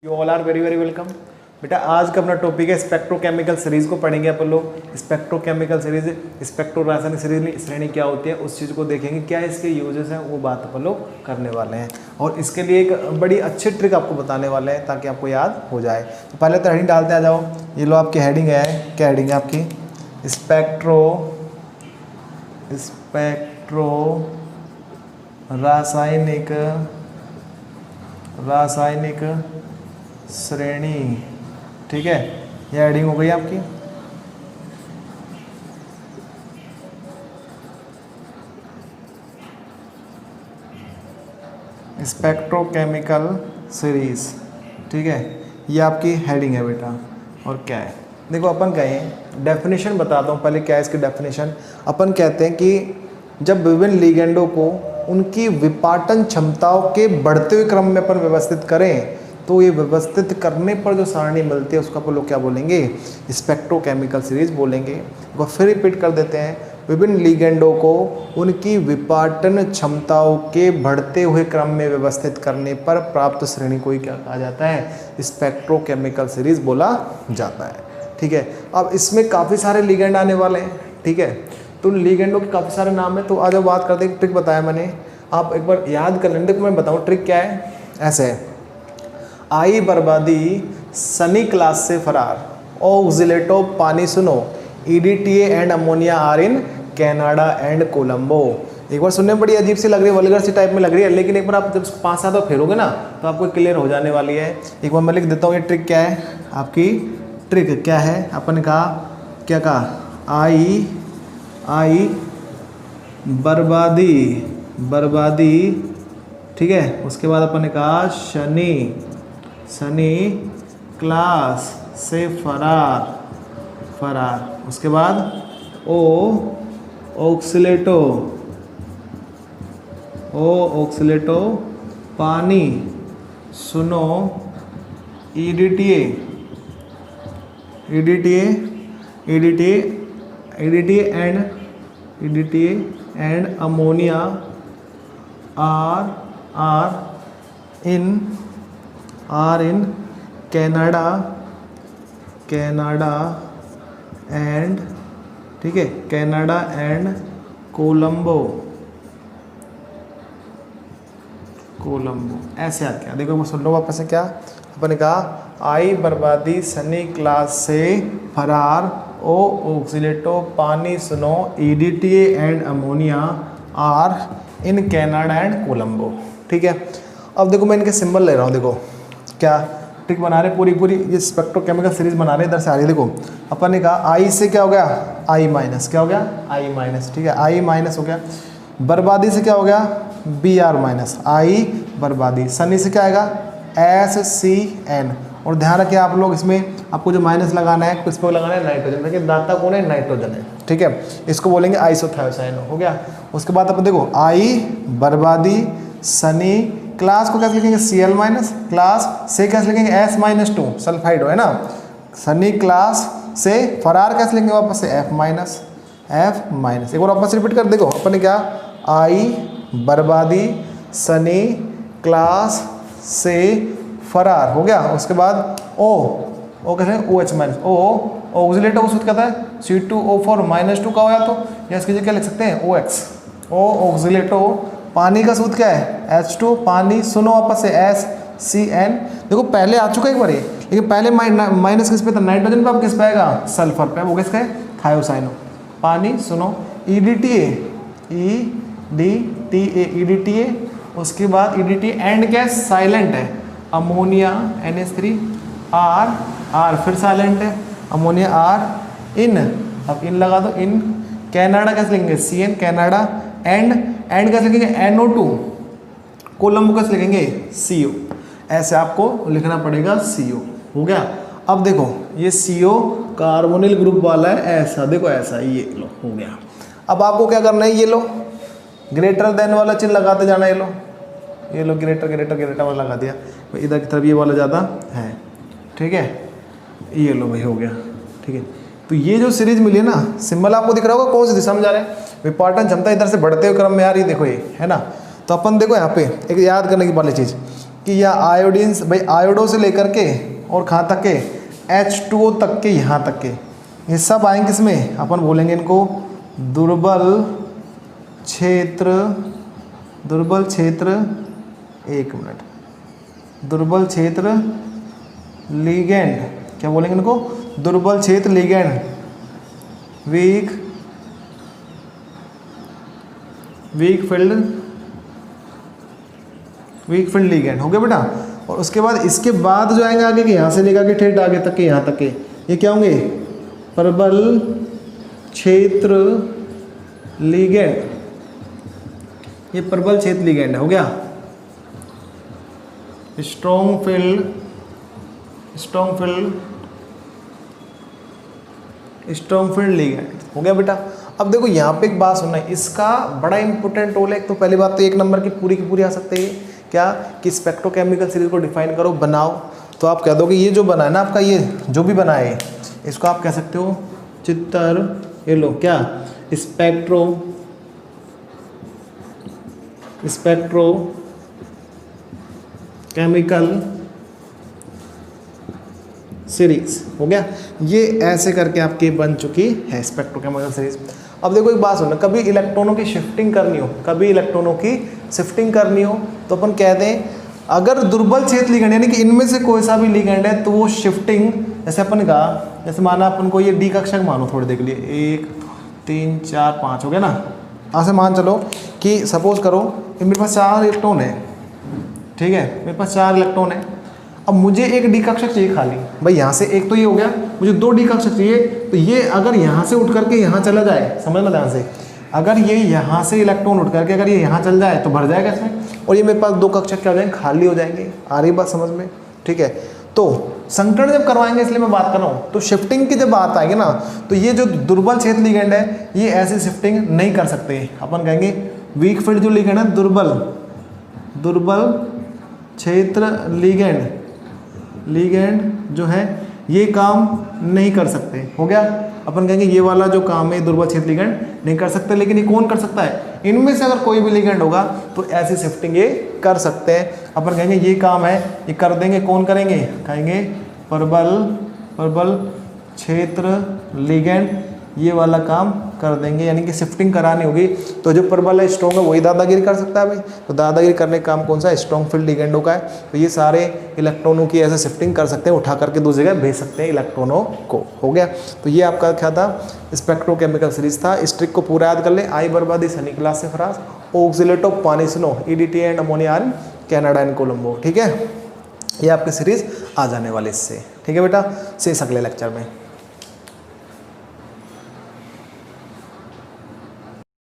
You all are very very welcome. बेटा आज का अपना टॉपिक है स्पेक्ट्रोकेमिकल सीरीज को पढ़ेंगे अपन लोग। स्पेक्ट्रोकेमिकल सीरीज, स्पेक्ट्रो रासायनिक सीरीज श्रेणी क्या होती है उस चीज़ को देखेंगे, क्या इसके यूजेस हैं वो बात अपन लोग करने वाले हैं। और इसके लिए एक बड़ी अच्छी ट्रिक आपको बताने वाले हैं ताकि आपको याद हो जाए। तो पहले तो हेडिंग डालते आ जाओ। ये लो आपकी हेडिंग है, क्या हेडिंग है आपकी? स्पेक्ट्रो रासायनिक श्रेणी, ठीक है, यह हेडिंग हो गई आपकी। स्पेक्ट्रोकेमिकल सीरीज, ठीक है, ये आपकी हेडिंग है बेटा। और क्या है देखो, अपन कहें डेफिनेशन बताता हूँ पहले। क्या है इसकी डेफिनेशन? अपन कहते हैं कि जब विभिन्न लिगेंडों को उनकी विपाटन क्षमताओं के बढ़ते हुए क्रम में अपन व्यवस्थित करें तो ये व्यवस्थित करने पर जो सारणी मिलती है उसको अपन लोग क्या बोलेंगे? स्पेक्ट्रोकेमिकल सीरीज बोलेंगे। वो फिर रिपीट कर देते हैं, विभिन्न लिगेंडों को उनकी विपाटन क्षमताओं के बढ़ते हुए क्रम में व्यवस्थित करने पर प्राप्त श्रेणी को ही क्या कहा जाता है? स्पेक्ट्रोकेमिकल सीरीज बोला जाता है, ठीक है। अब इसमें काफ़ी सारे लिगेंड आने वाले हैं, ठीक है, तो लिगेंडों के काफ़ी सारे नाम है। तो आज बात करते हैं, ट्रिक बताया मैंने, आप एक बार याद कर लेंगे। देखो मैं बताऊँ ट्रिक क्या है। ऐसे है, आई बर्बादी, सनी क्लास से फरार, ऑक्सिलेटो पानी सुनो, EDTA and ammonia are in Canada and Colombo. एक बार सुनने में बड़ी अजीब सी लग रही है, वल्गर सी टाइप में लग रही है, लेकिन एक बार आप जब 5-7 बार फेरोगे ना तो आपको क्लियर हो जाने वाली है। एक बार मैं लिख देता हूँ ये ट्रिक क्या है आपकी। ट्रिक क्या है? अपन कहा, क्या कहा? आई बर्बादी, ठीक है। उसके बाद अपन ने कहा सनी क्लास से फरार। उसके बाद ऑक्सिलेटो पानी सुनो, EDTA and ammonia are in Canada and, ठीक है, कनाडा एंड कोलंबो। ऐसे आता है, देखो मैं सुन लो वापस से। क्या अपन ने कहा? आई बर्बादी, सनी क्लास से फरार, ऑक्सिलेटो पानी सुनो, EDTA and ammonia are in Canada and Colombo, ठीक है। अब देखो मैं इनके सिंबल ले रहा हूँ। देखो क्या ट्रिक बना रहे, पूरी ये स्पेक्ट्रोकेमिकल सीरीज बना रहे, इधर से आ रही है। देखो अपन ने कहा आई से क्या हो गया? I माइनस, क्या हो गया? I माइनस, ठीक है, I माइनस हो गया। बर्बादी से क्या हो गया? BR माइनस, I बर्बादी। सनी से क्या आएगा? SCN। और ध्यान रखें आप लोग, इसमें आपको जो माइनस लगाना है किस पे लगाना है? नाइट्रोजन। देखिए दाता कौन है? नाइट्रोजन है, ठीक है। इसको बोलेंगे आइसोथायोसाइन, हो गया। उसके बाद अपन देखो आई बर्बादी, सनी क्लास को कैसे लिखेंगे? Cl माइनस, क्लास से कैसे लिखेंगे? S-2 सल्फाइड है ना। सनी क्लास से फरार कैसे लिखेंगे? वापस से F माइनस। एक बार वापस रिपीट कर देखो, अपन ने क्या? आई बर्बादी, सनी क्लास से फरार, हो गया। उसके बाद ओ कैसे? OH माइनस, ऑक्सिलेटो को सूत्र कहता है C2O4 -2 का हो या तो, या इसकी जगह क्या लिख सकते हैं? OX। ऑक्सिलेटो पानी का सूत्र क्या है? H2 पानी सुनो, वापस से SCN। देखो पहले आ चुका है एक बार, लेकिन पहले माइनस किस पे था? नाइट्रोजन पे। अब किस पे आएगा? सल्फर पे। वो किसका है? थायोसाइनो। पानी सुनो, EDTA। उसके बाद EDTA एंड क्या है? साइलेंट है। अमोनिया NH3 R फिर साइलेंट है। अमोनिया R इन, अब इन लगा दो, इन कनाडा कैसे लिखेंगे? CN कनाडा एंड कैसे लिखेंगे? NO2 कोलंबो कैसे लिखेंगे? CO। ऐसे आपको लिखना पड़ेगा CO, हो गया। अब देखो ये CO कार्बोनिल ग्रुप वाला है, ऐसा देखो, ऐसा ये लो, हो गया। अब आपको क्या करना है? ये लो ग्रेटर देन वाला चिन्ह लगाते जाना। ये लो ग्रेटर वाला लगा दिया, इधर की तरफ ये वाला ज़्यादा है, ठीक है। ये लो भाई, हो गया, ठीक है। तो ये जो सीरीज मिली है ना, सिंबल आपको दिख रहा होगा कौन सी दिशा में जा रहे हैं? विपाटन क्षमता इधर से बढ़ते हुए क्रम में आ रही है, देखो ये है ना। तो अपन देखो यहाँ पे एक याद करने की वाली चीज़, कि या आयोडीन, भाई आयोडो से लेकर के और कहाँ तक के H2O तक के, यहाँ तक के, ये सब आएंगे किसमें, अपन बोलेंगे इनको दुर्बल क्षेत्र, दुर्बल क्षेत्र, एक मिनट, दुर्बल क्षेत्र लिगेंड, क्या बोलेंगे इनको, दुर्बल क्षेत्र लिगेंड, वीक फील्ड लिगेंड हो गया बेटा। और उसके बाद इसके बाद जो आएंगे आगे के, यहाँ से लेकर के ठेठ आगे तक के, यहाँ तक के, ये क्या होंगे, प्रबल क्षेत्र लिगेंड, ये प्रबल क्षेत्र लिगेंड हो गया। स्ट्रॉन्ग फील्ड लिगेंड हो गया बेटा। अब देखो यहाँ पे एक बात सुनना है, इसका बड़ा इंपॉर्टेंट रोल है। तो पहली बात तो 1 नंबर की पूरी आ सकती है क्या, कि स्पेक्ट्रोकेमिकल सीरीज को डिफाइन करो, बनाओ। तो आप कह दो कि ये जो बना है ना आपका, ये जो भी बना है इसको आप कह सकते हो चित्र, ये लो क्या, स्पेक्ट्रोकेमिकल सीरीज हो गया। ये ऐसे करके आपकी बन चुकी है स्पेक्ट्रोकेमिकल सीरीज। अब देखो एक बात सुनना, कभी इलेक्ट्रॉनों की शिफ्टिंग करनी हो, तो अपन कह दें अगर दुर्बल क्षेत्र लिगेंड यानी कि इनमें से कोई सा भी लिगेंड है तो वो शिफ्टिंग, जैसे अपन कहा, जैसे माना अपन को ये डी कक्षक मानो थोड़ी देर के लिए, 1 3 4 5 हो गया ना। ऐसे मान चलो कि सपोज करो कि मेरे पास 4 इलेक्ट्रॉन है, ठीक है, मेरे पास 4 इलेक्ट्रॉन है। अब मुझे एक डी कक्षक चाहिए खाली, भाई यहाँ से एक तो ये हो गया, मुझे 2 डी कक्षक चाहिए। तो ये अगर यहाँ से उठ करके यहाँ चला जाए, समझना ध्यान से, अगर ये यहाँ से इलेक्ट्रॉन उठ करके अगर ये यहाँ चल जाए तो भर जाएगा इसमें, और ये मेरे पास 2 कक्षक क्या हो जाएंगे, खाली हो जाएंगे। आ रही बात समझ में, ठीक है। तो संकरण जब करवाएंगे, इसलिए मैं बात कर रहा हूँ, तो शिफ्टिंग की जब बात आएगी ना, तो ये जो दुर्बल क्षेत्र लिगेंड है ये ऐसी शिफ्टिंग नहीं कर सकते। अपन कहेंगे वीक फील्ड जो लिगेंड है, दुर्बल क्षेत्र लिगेंड जो है ये काम नहीं कर सकते, हो गया। अपन कहेंगे ये वाला जो काम है दुर्बल क्षेत्र लिगेंड नहीं कर सकते, लेकिन ये कौन कर सकता है, इनमें से अगर कोई भी लिगेंड होगा तो ऐसी शिफ्टिंग ये कर सकते हैं। अपन कहेंगे ये काम है, ये कर देंगे, कौन करेंगे, कहेंगे प्रबल क्षेत्र लिगेंड ये वाला काम कर देंगे, यानी कि शिफ्टिंग करानी होगी। तो जो प्रबल है, स्ट्रॉन्ग है, वही दादागिरी कर सकता है भाई। तो दादागिरी करने का काम कौन सा है, स्ट्रॉन्ग फील्ड लिगेंडों का है। तो ये सारे इलेक्ट्रॉनों की ऐसे शिफ्टिंग कर सकते हैं, उठा करके दूसरी जगह भेज सकते हैं इलेक्ट्रॉनों को, हो गया। तो ये आपका क्या था, स्पेक्ट्रोकेमिकल सीरीज था। इस ट्रिक को पूरा याद कर ले। आई बर्बादी सनी क्लास से फराज, ऑक्सीलेट ऑफ पानी snow, EDTA and ammonia in Canada and Colombo, ठीक है। ये आपकी सीरीज आ जाने वाली इससे, ठीक है बेटा। से अगले लेक्चर में।